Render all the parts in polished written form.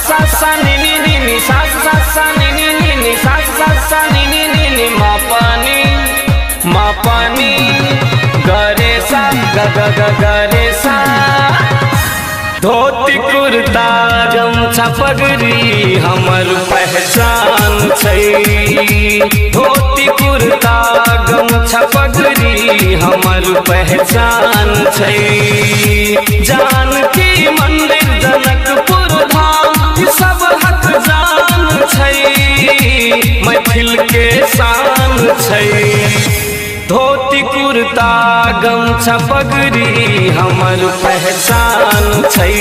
सा सा नी नी नी नी सा सा सा नी नी नी नी सा सा सा नी नी नी नी मा पानी ग रे सा ग ग ग ग रे सा। धोती कुर्ता गमछा पगड़ी हमर पहचान छै। धोती कुर्ता गमछा पगड़ी हमर पहचान छै। जानकी मंदिर जनकपुर धाम सब हक जान छै। मैथिल के शान छै। धोती कुर्ता गमछा पगड़ी हमर पहचान छै।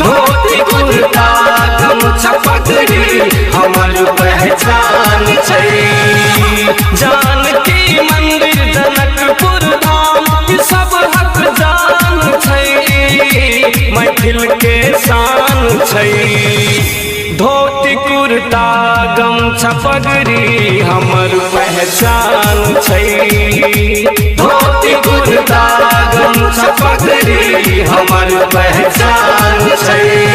धोती कुर्ता गमछा पगड़ी हमर पहचान छै। जानकी मंदिर जनकपुर धाम सब हक जान छै। मैथिल के शान छै। धोती कुर्ता गमछा पगड़ी हमर पहचान छै। धोती कुर्ता गमछा पगड़ी हमर पहचान छै।